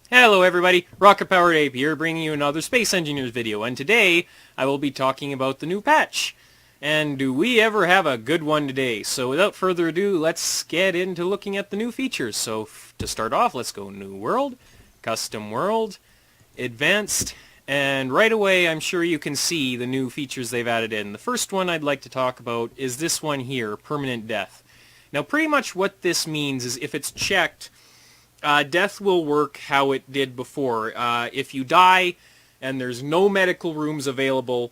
Hello everybody, RocketPoweredApe here, bringing you another Space Engineers video, and today I will be talking about the new patch. And do we ever have a good one today? So without further ado, let's get into looking at the new features. So to start off, let's go New World, Custom World, Advanced, and right away I'm sure you can see the new features they've added in. The first one I'd like to talk about is this one here, Permanent Death. Now pretty much what this means is if it's checked, death will work how it did before. If you die and there's no medical rooms available,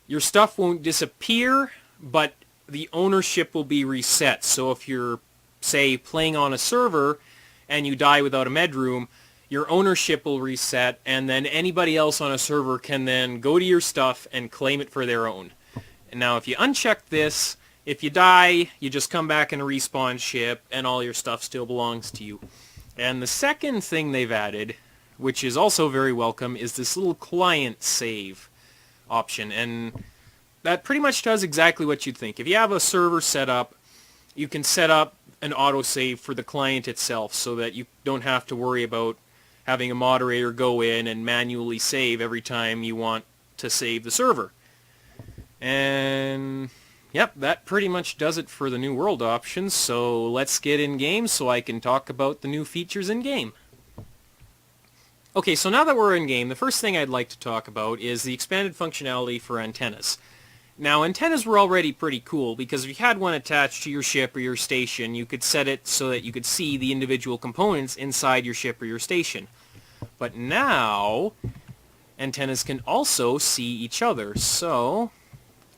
your stuff won't disappear, but the ownership will be reset. So if you're, say, playing on a server and you die without a med room, your ownership will reset, and then anybody else on a server can then go to your stuff and claim it for their own. And now if you uncheck this, if you die, you just come back in a respawn ship and all your stuff still belongs to you. And the second thing they've added, which is also very welcome, is this little client save option. And that pretty much does exactly what you'd think. If you have a server set up, you can set up an autosave for the client itself so that you don't have to worry about having a moderator go in and manually save every time you want to save the server. And yep, that pretty much does it for the New World options, so let's get in game so I can talk about the new features in game. Okay, so now that we're in game, the first thing I'd like to talk about is the expanded functionality for antennas. Now, antennas were already pretty cool because if you had one attached to your ship or your station, you could set it so that you could see the individual components inside your ship or your station. But now, antennas can also see each other, so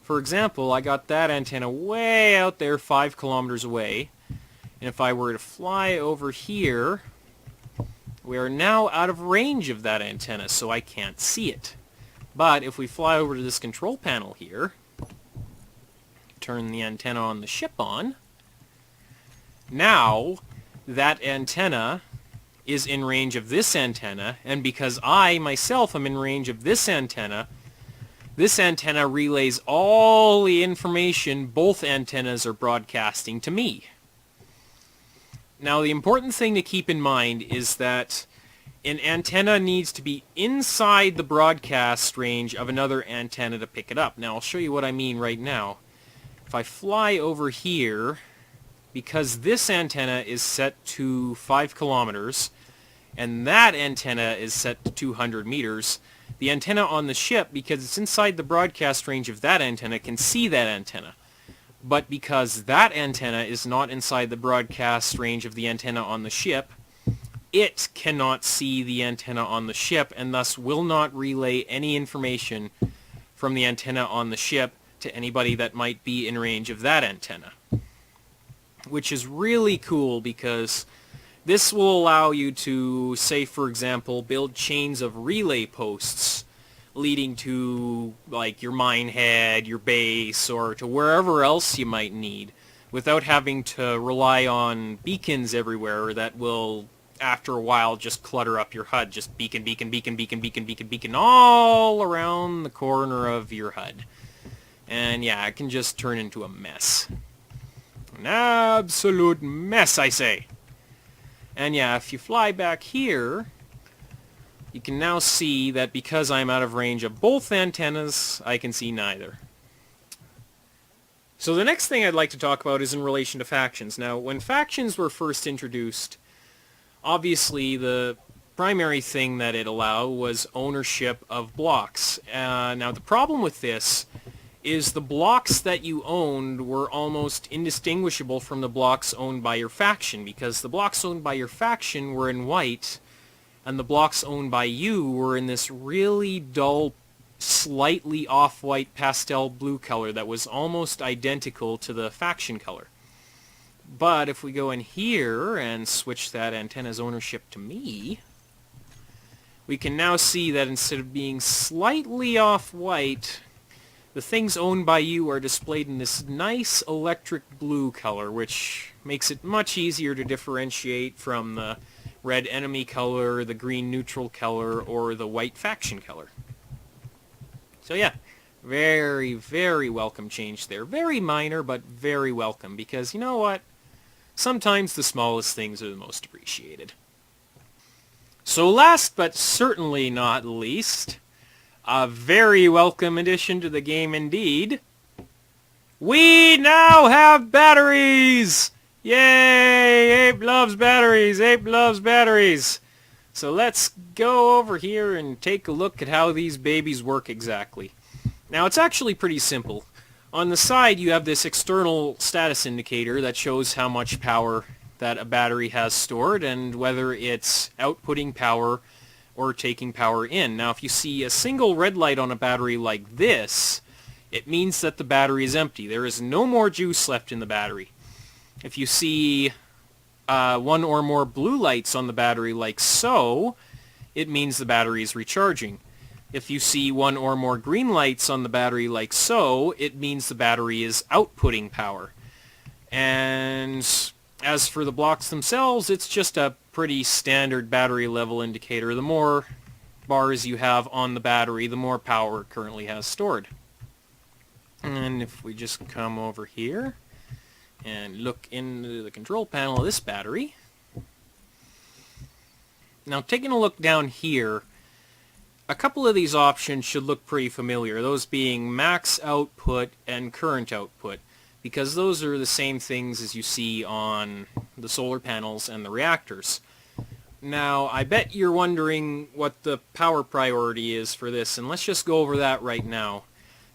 for example, I got that antenna way out there 5 kilometers away, and if I were to fly over here, we are now out of range of that antenna, so I can't see it. But if we fly over to this control panel here, turn the antenna on the ship on, now that antenna is in range of this antenna, and because I myself am in range of this antenna relays all the information both antennas are broadcasting to me. Now, the important thing to keep in mind is that an antenna needs to be inside the broadcast range of another antenna to pick it up. Now, I'll show you what I mean right now. If I fly over here, because this antenna is set to 5 kilometers, and that antenna is set to 200 meters, the antenna on the ship, because it's inside the broadcast range of that antenna, can see that antenna. But because that antenna is not inside the broadcast range of the antenna on the ship, it cannot see the antenna on the ship, and thus will not relay any information from the antenna on the ship to anybody that might be in range of that antenna. Which is really cool because this will allow you to, say for example, build chains of relay posts leading to like your mine head, your base, or to wherever else you might need without having to rely on beacons everywhere that will after a while just clutter up your HUD. Just beacon, beacon, beacon, beacon, beacon, beacon, beacon all around the corner of your HUD. And yeah, it can just turn into a mess. An absolute mess, I say. And yeah, if you fly back here, you can now see that because I'm out of range of both antennas, I can see neither. So the next thing I'd like to talk about is in relation to factions. Now, when factions were first introduced, obviously the primary thing that it allowed was ownership of blocks. Now, the problem with this is the blocks that you owned were almost indistinguishable from the blocks owned by your faction, because the blocks owned by your faction were in white, and the blocks owned by you were in this really dull, slightly off-white pastel blue color that was almost identical to the faction color. But if we go in here and switch that antenna's ownership to me, we can now see that instead of being slightly off-white, the things owned by you are displayed in this nice electric blue color, which makes it much easier to differentiate from the red enemy color, the green neutral color, or the white faction color. So yeah, very, very welcome change there. Very minor, but very welcome, because you know what? Sometimes the smallest things are the most appreciated. So last but certainly not least, a very welcome addition to the game indeed, we now have batteries! Yay! Ape loves batteries! Ape loves batteries! So let's go over here and take a look at how these babies work exactly. Now it's actually pretty simple. On the side you have this external status indicator that shows how much power that a battery has stored and whether it's outputting power or taking power in. Now if you see a single red light on a battery like this, it means that the battery is empty. There is no more juice left in the battery. If you see one or more blue lights on the battery like so, it means the battery is recharging. If you see one or more green lights on the battery like so, it means the battery is outputting power. And as for the blocks themselves, it's just a pretty standard battery level indicator. The more bars you have on the battery, the more power it currently has stored. And if we just come over here and look into the control panel of this battery. Now taking a look down here, a couple of these options should look pretty familiar, those being max output and current output, because those are the same things as you see on the solar panels and the reactors. Now I bet you're wondering what the power priority is for this, and let's just go over that right now.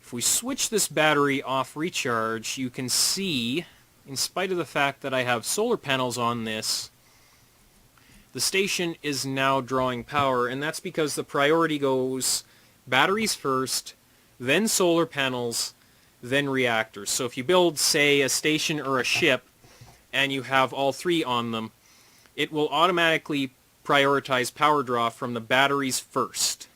If we switch this battery off recharge, you can see, in spite of the fact that I have solar panels on this, the station is now drawing power, and that's because the priority goes batteries first, then solar panels, then reactors. So if you build, say, a station or a ship, and you have all three on them, it will automatically prioritize power draw from the batteries first.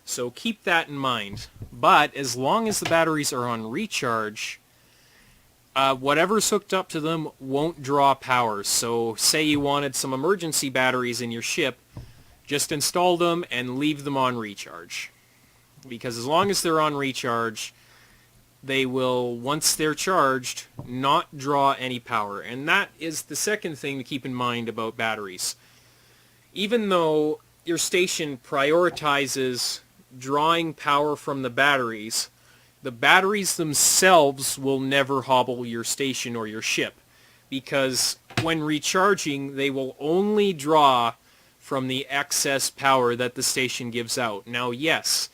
So keep that in mind. But as long as the batteries are on recharge, whatever's hooked up to them won't draw power. So say you wanted some emergency batteries in your ship, just install them and leave them on recharge. Because as long as they're on recharge, they will, once they're charged, not draw any power. And that is the second thing to keep in mind about batteries. Even though your station prioritizes drawing power from the batteries themselves will never hobble your station or your ship, because when recharging they will only draw from the excess power that the station gives out. Now yes,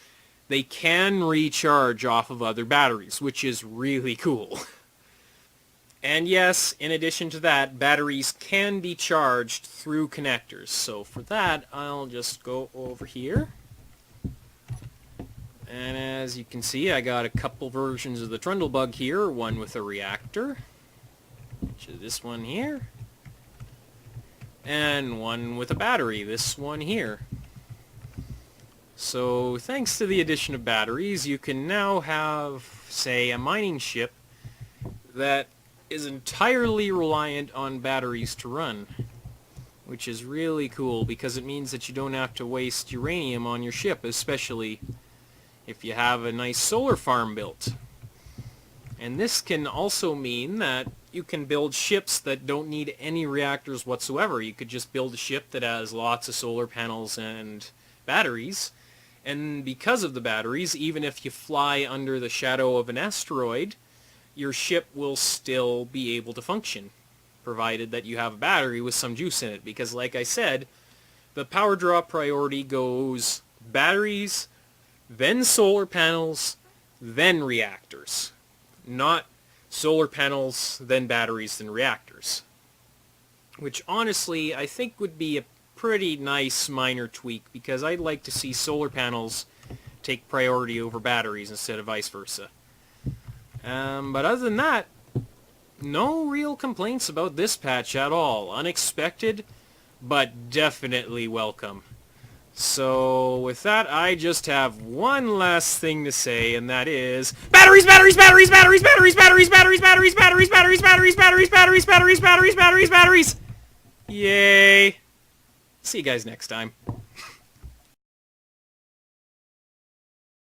they can recharge off of other batteries, which is really cool. And yes, in addition to that, batteries can be charged through connectors. So for that, I'll just go over here. And as you can see, I got a couple versions of the Trundlebug here, one with a reactor, which is this one here, and one with a battery, this one here. So thanks to the addition of batteries, you can now have, say, a mining ship that is entirely reliant on batteries to run, which is really cool because it means that you don't have to waste uranium on your ship, especially if you have a nice solar farm built. And this can also mean that you can build ships that don't need any reactors whatsoever. You could just build a ship that has lots of solar panels and batteries, and because of the batteries, even if you fly under the shadow of an asteroid, your ship will still be able to function, provided that you have a battery with some juice in it. Because like I said, the power draw priority goes batteries, then solar panels, then reactors. Not solar panels, then batteries, then reactors. Which honestly, I think would be a pretty nice minor tweak, because I'd like to see solar panels take priority over batteries instead of vice versa. But other than that, no real complaints about this patch at all. Unexpected, but definitely welcome. So with that, I just have one last thing to say, and that is batteries, batteries, batteries, batteries, batteries, batteries, batteries, batteries, batteries, batteries, batteries, batteries, batteries, batteries, batteries, batteries, batteries. Yay! See you guys next time.